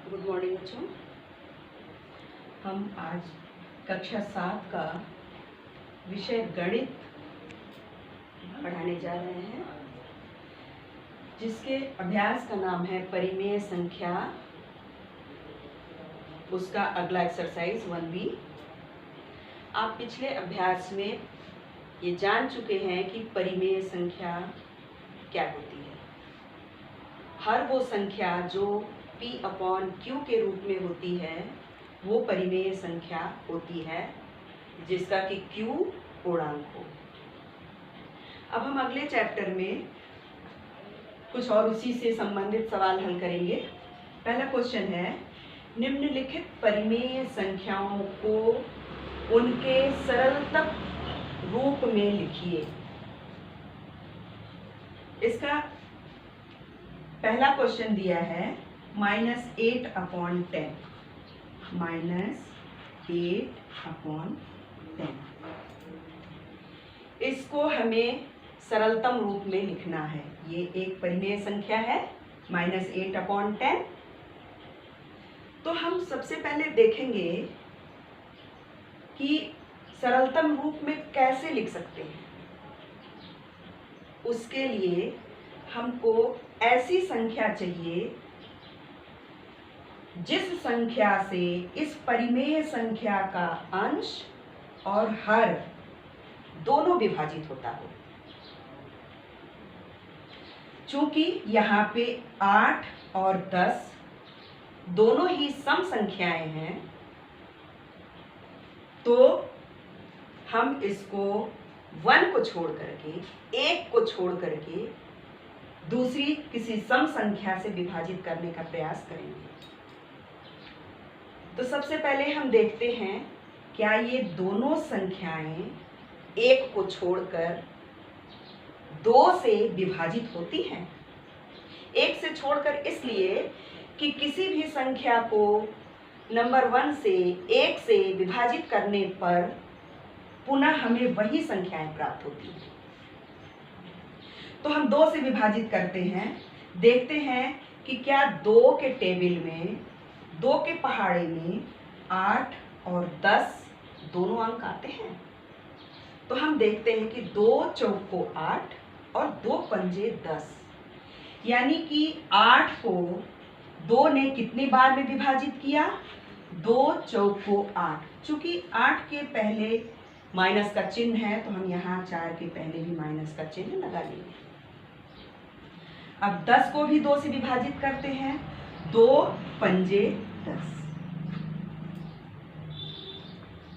Good morning बच्चों। हम आज कक्षा 7 का विषय गणित पढ़ाने जा रहे हैं, जिसके अभ्यास का नाम है परिमेय संख्या। उसका अगला एक्सरसाइज 1B। आप पिछले अभ्यास में ये जान चुके हैं कि परिमेय संख्या क्या होती है। हर वो संख्या जो P/Q के रूप में होती है वो परिमेय संख्या होती है, जिसका कि Q पूर्णांक हो। अब हम अगले चैप्टर में कुछ और उसी से संबंधित सवाल हल करेंगे। पहला क्वेश्चन है, निम्नलिखित परिमेय संख्याओं को उनके सरलतम रूप में लिखिए। इसका पहला क्वेश्चन दिया है -8/10, -8/10। इसको हमें सरलतम रूप में लिखना है। ये एक परिमेय संख्या है -8/10। तो हम सबसे पहले देखेंगे कि सरलतम रूप में कैसे लिख सकते हैं। उसके लिए हमको ऐसी संख्या चाहिए जिस संख्या से इस परिमेय संख्या का अंश और हर दोनों विभाजित होता हो। चूंकि यहाँ पे 8 और 10 दोनों ही सम संख्याएं हैं, तो हम इसको 1 को छोड़ करके, 1 को छोड़ करके दूसरी किसी सम संख्या से विभाजित करने का प्रयास करेंगे। तो सबसे पहले हम देखते हैं क्या ये दोनों संख्याएं 1 को छोड़कर 2 से विभाजित होती हैं। 1 से छोड़कर इसलिए कि किसी भी संख्या को नंबर 1 से 1 से विभाजित करने पर पुनः हमें वही संख्याएं प्राप्त होती हैं। तो हम 2 से विभाजित करते हैं। देखते हैं कि क्या 2 के टेबल में, 2 के पहाड़े में 8 और 10 दोनों अंक आते हैं। तो हम देखते हैं कि 2 चौको 8 और 2 पंजे 10, यानी कि 8 को 2 ने कितनी बार में विभाजित किया? 2 चौको 8। चूंकि 8 के पहले माइनस का चिन्ह है, तो हम यहाँ 4 के पहले भी माइनस का चिन्ह लगा लेंगे। अब 10 को भी 2 से विभाजित करते हैं। 2 पंजे 10,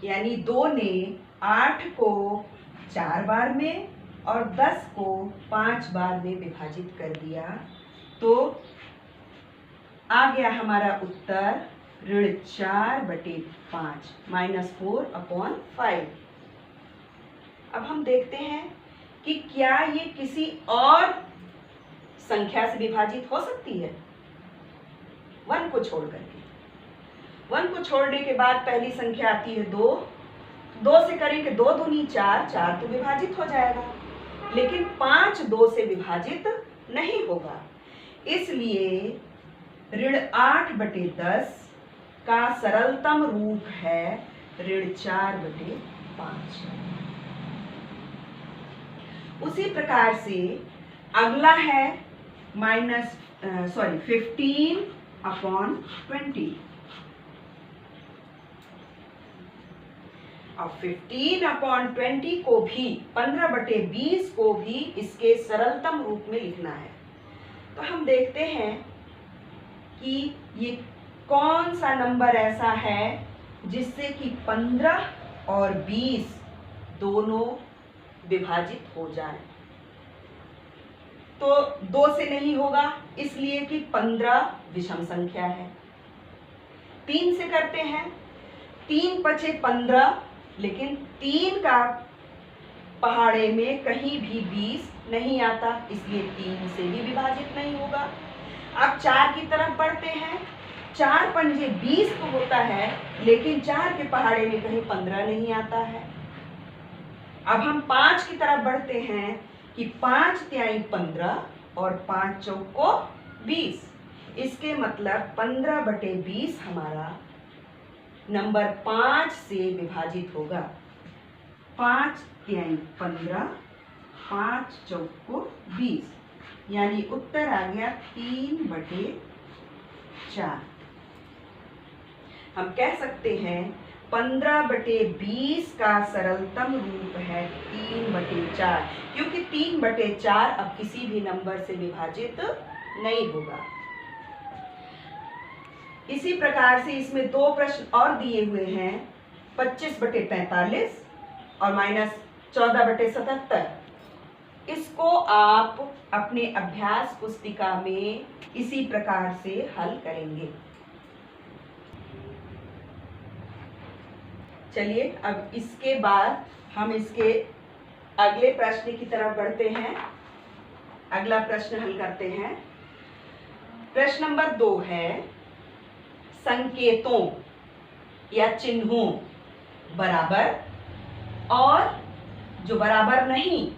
यानी 2 ने 8 को 4 बार में और 10 को 5 बार में विभाजित कर दिया। तो आ गया हमारा उत्तर -4/5, -4/5। अब हम देखते हैं कि क्या ये किसी और संख्या से विभाजित हो सकती है 1 को छोड़ करके। 1 को छोड़ने के बाद पहली संख्या आती है 2। 2 से करेंगे 2 दूनी 4, 4 तो विभाजित हो जाएगा, लेकिन 5 2 से विभाजित नहीं होगा। इसलिए -8/10 का सरलतम रूप है -4/5। उसी प्रकार से अगला है 15/20। अब 15/20 को भी, 15/20 को भी इसके सरलतम रूप में लिखना है। तो हम देखते हैं कि ये कौन सा नंबर ऐसा है जिससे कि 15 और 20 दोनों विभाजित हो जाए। तो 2 से नहीं होगा, इसलिए कि 15 विषम संख्या है। 3 से करते हैं, 3 पचे 15, लेकिन 3 का पहाड़े में कहीं भी 20 नहीं आता, इसलिए 3 से भी विभाजित नहीं होगा। अब 4 की तरफ बढ़ते हैं। 4 पंजे 20 तो होता है, लेकिन 4 के पहाड़े में कहीं 15 नहीं आता है। अब हम 5 की तरफ बढ़ते हैं कि 5 तिहाई 15 और 5 चौको 20, इसके मतलब 15/20 हमारा नंबर 5 से विभाजित होगा। 5 यानी 15, 5 चौको 20, यानी उत्तर आ गया 3/4। हम कह सकते हैं 15/20 का सरलतम रूप है 3/4, क्योंकि 3/4 अब किसी भी नंबर से विभाजित नहीं होगा। इसी प्रकार से इसमें 2 प्रश्न और दिए हुए हैं, 25/45 और -14/77। इसको आप अपने अभ्यास पुस्तिका में इसी प्रकार से हल करेंगे। चलिए अब इसके बाद हम इसके अगले प्रश्न की तरफ बढ़ते हैं। अगला प्रश्न हल करते हैं। प्रश्न नंबर 2 है, संकेतों या चिन्हों बराबर और जो बराबर नहीं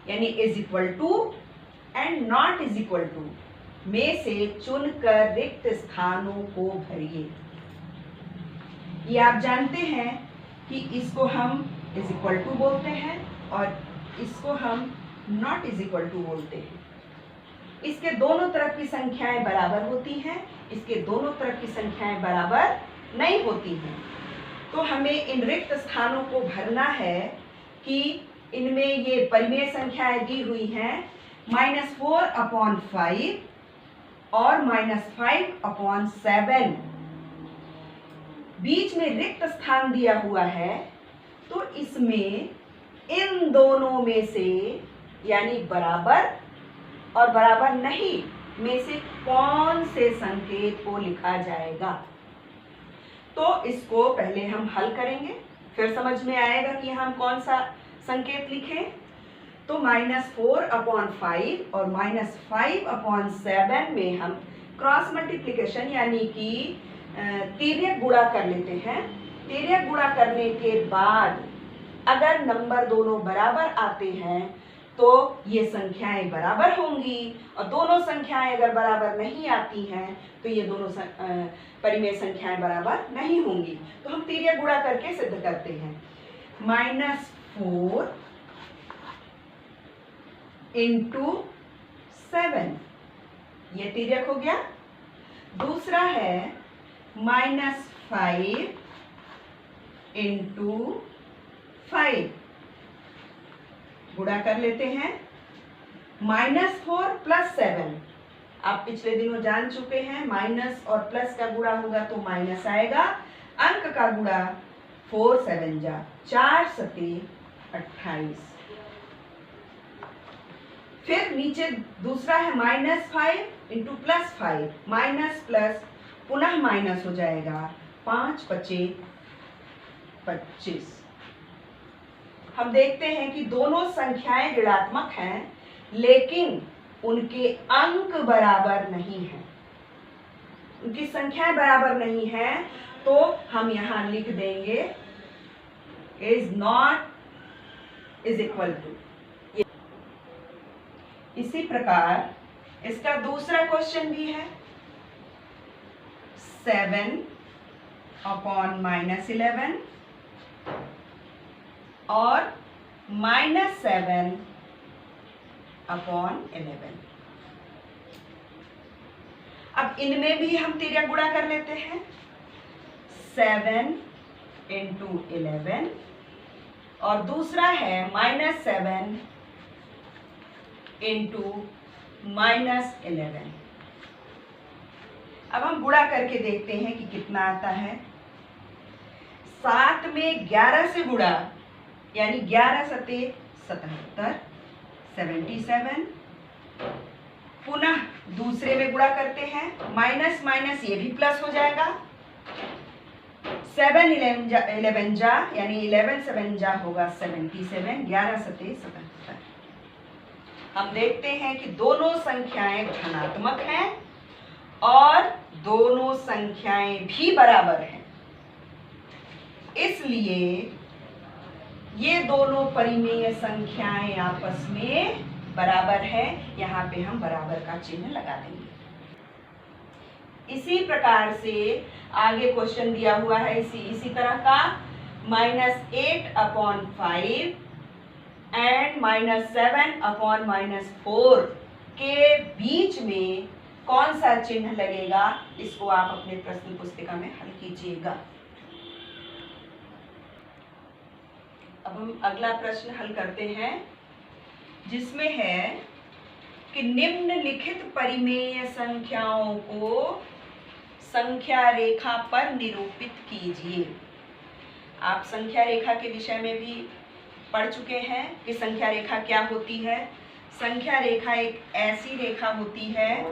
यानी is equal to and not is equal to में से चुनकर रिक्त स्थानों को भरिए। ये आप जानते हैं कि इसको हम इज इक्वल टू बोलते हैं और इसको हम नॉट इज इक्वल टू बोलते हैं। इसके दोनों तरफ की संख्याएं बराबर होती हैं, इसके दोनों तरफ की संख्याएं बराबर नहीं होती हैं। तो हमें इन रिक्त स्थानों को भरना है कि इनमें ये परिमेय संख्याएं दी हुई हैं -4/5 और -5/7। बीच में रिक्त स्थान दिया हुआ है, तो इसमें इन दोनों में से यानी बराबर और बराबर नहीं में से कौन से संकेत को लिखा जाएगा। तो इसको पहले हम हल करेंगे, फिर समझ में आएगा कि हम कौन सा संकेत लिखें। तो -4/5 और -5/7 में हम क्रॉस मल्टीप्लिकेशन यानी कि तिर्यक गुणा कर लेते हैं। तिर्यक गुणा करने के बाद अगर नंबर दोनों बराबर आते हैं तो ये संख्याएं बराबर होंगी, और दोनों संख्याएं अगर बराबर नहीं आती हैं तो ये दोनों परिमेय संख्याएं बराबर नहीं होंगी। तो हम तिर्यक गुणा करके सिद्ध करते हैं। -4 × 7, ये तिर्यक हो गया। दूसरा है -5 × 5, गुणा कर लेते हैं। -4 + 7, आप पिछले दिनों जान चुके हैं, माइनस और प्लस का गुणा होगा तो माइनस आएगा। अंक का गुणा 4 7 जा 4 7 28। फिर नीचे दूसरा है -5 × +5, माइनस प्लस पुनः माइनस हो जाएगा, 5 5 25। हम देखते हैं कि दोनों संख्याएं ऋणात्मक हैं, लेकिन उनके अंक बराबर नहीं हैं। उनकी संख्याएं बराबर नहीं हैं, तो हम यहां लिख देंगे is not is equal to. इसी प्रकार इसका दूसरा क्वेश्चन भी है, 7/-11 और -7/11। अब इनमें भी हम तिर्यक गुणा कर लेते हैं। 7 × 11 और दूसरा है -7 × -11। अब हम गुणा करके देखते हैं कि कितना आता है। 7 में 11 से गुणा यानी 11 7 77, 77। पुनः दूसरे में गुणा करते हैं, माइनस माइनस ये भी प्लस हो जाएगा। 7 11 जा यानी 11 7 जा होगा 77, 11 7 77। हम देखते हैं कि दोनों संख्याएं धनात्मक हैं और दोनों संख्याएं भी बराबर हैं, इसलिए ये दोनों परिमेय संख्याएं आपस में बराबर है। यहाँ पे हम बराबर का चिन्ह लगा देंगे। इसी प्रकार से आगे क्वेश्चन दिया हुआ है इसी तरह का, -8/5 एंड -7/-4 के बीच में कौन सा चिन्ह लगेगा, इसको आप अपने प्रश्न पुस्तिका में हल कीजिएगा। अब हम अगला प्रश्न हल करते हैं, जिसमें है कि निम्नलिखित परिमेय संख्याओं को संख्या रेखा पर निरूपित कीजिए। आप संख्या रेखा के विषय में भी पढ़ चुके हैं कि संख्या रेखा क्या होती है। संख्या रेखा एक ऐसी रेखा होती है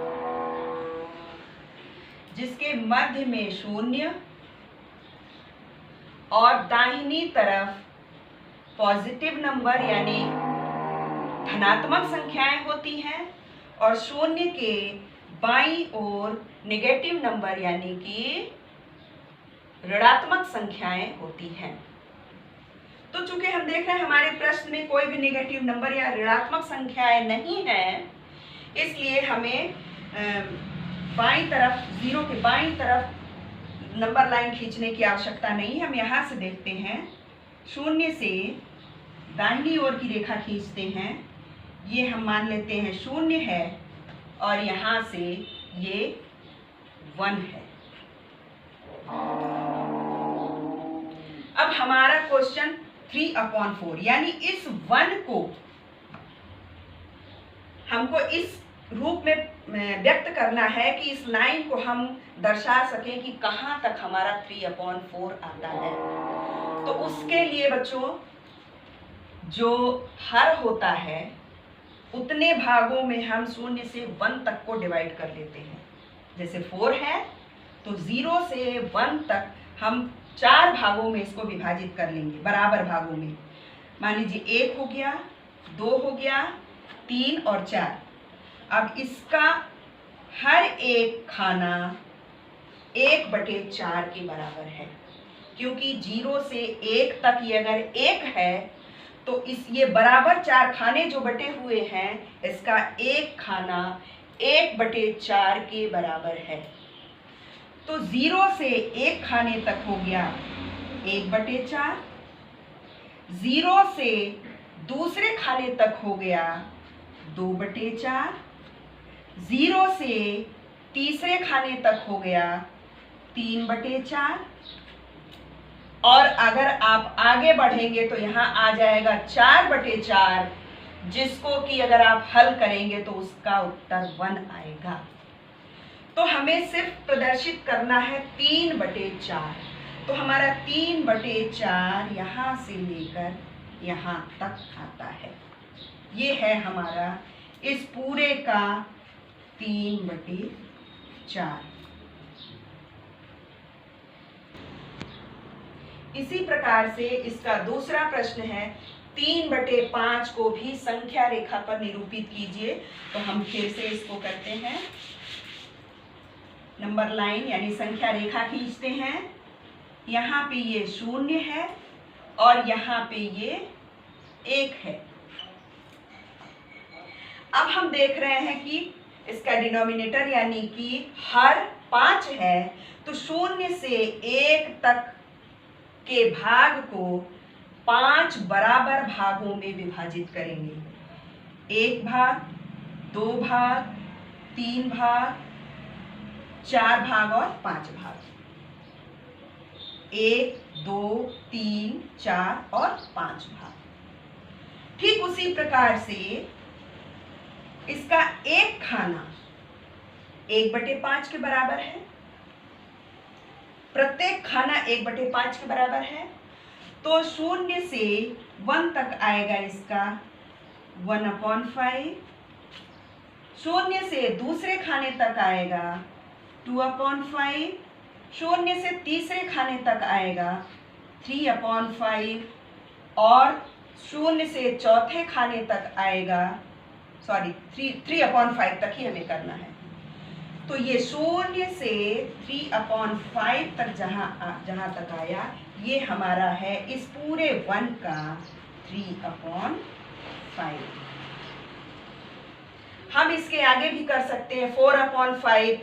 जिसके मध्य में 0 और दाहिनी तरफ पॉजिटिव नंबर यानी धनात्मक संख्याएं होती हैं और 0 के बाईं ओर नेगेटिव नंबर यानी कि ऋणात्मक संख्याएं होती हैं। तो चूंकि हम देख रहे हैं हमारे प्रश्न में कोई भी नेगेटिव नंबर या ऋणात्मक संख्याएं नहीं है, इसलिए हमें बाईं तरफ 0 के बाईं तरफ नंबर लाइन खींचने की आवश्यकता नहीं। हम यहाँ से देखते हैं, 0 से दाहिनी ओर की रेखा खींचते हैं, ये हम मान लेते हैं 0 है और यहाँ से ये 1 है। अब हमारा क्वेश्चन 3/4 यानी इस 1 को हमको इस रूप में व्यक्त करना है कि इस लाइन को हम दर्शा सकें कि कहाँ तक हमारा 3/4 आता है। तो उसके लिए बच्चों जो हर होता है उतने भागों में हम 0 से 1 तक को डिवाइड कर लेते हैं। जैसे 4 है तो 0 से 1 तक हम 4 भागों में इसको विभाजित कर लेंगे, बराबर भागों में। मान लीजिए 1 हो गया, 2 हो गया, 3 और 4। अब इसका हर एक खाना 1/4 के बराबर है, क्योंकि 0 से 1 तक ये अगर 1 है तो ये बराबर 4 खाने जो बटे हुए हैं, इसका एक खाना 1/4 के बराबर है। तो 0 से 1 खाने तक हो गया 1/4, 0 से दूसरे खाने तक हो गया 2/4, 0 से तीसरे खाने तक हो गया 3/4, और अगर आप आगे बढ़ेंगे तो यहाँ आ जाएगा 4/4, जिसको कि अगर आप हल करेंगे तो उसका उत्तर 1 आएगा। तो हमें सिर्फ प्रदर्शित करना है 3/4। तो हमारा 3/4 यहाँ से लेकर यहाँ तक आता है। ये है हमारा इस पूरे का 3/4। इसी प्रकार से इसका दूसरा प्रश्न है, 3/5 को भी संख्या रेखा पर निरूपित कीजिए। तो हम फिर से इसको करते हैं, नंबर लाइन यानी संख्या रेखा खींचते हैं। यहाँ पे ये 0 है और यहाँ पे ये 1 है। अब हम देख रहे हैं कि इसका डिनोमिनेटर यानी कि हर 5 है, तो 0 से 1 तक के भाग को 5 बराबर भागों में विभाजित करेंगे। 1 भाग, 2 भाग, 3 भाग, 4 भाग और 5 भाग। 1, 2, 3, 4 और 5 भाग। ठीक उसी प्रकार से इसका एक खाना 1/5 के बराबर है। प्रत्येक खाना 1/5 के बराबर है, तो 0 से 1 तक आएगा इसका 1/5। 0 से दूसरे खाने तक आएगा 2/5। 0 से तीसरे खाने तक आएगा 3/5 और 0 से चौथे खाने तक आएगा 3/5 तक ही हमें करना है। तो ये 0 से 3/5 तक जहां तक आया, ये हमारा है इस पूरे 1 का 3/5। हम इसके आगे भी कर सकते हैं 4/5,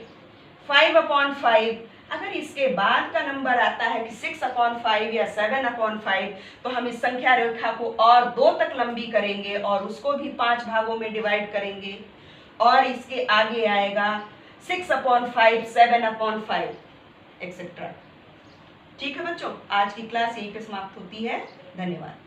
5/5। अगर इसके बाद का नंबर आता है कि 6/5 या 7/5, तो हम इस संख्या रेखा को और 2 तक लंबी करेंगे और उसको भी 5 भागों में डिवाइड करेंगे, और इसके आगे आएगा 6/5, 7/5 एक्सेट्रा। ठीक है बच्चों, आज की क्लास यहीं पे समाप्त होती है। धन्यवाद।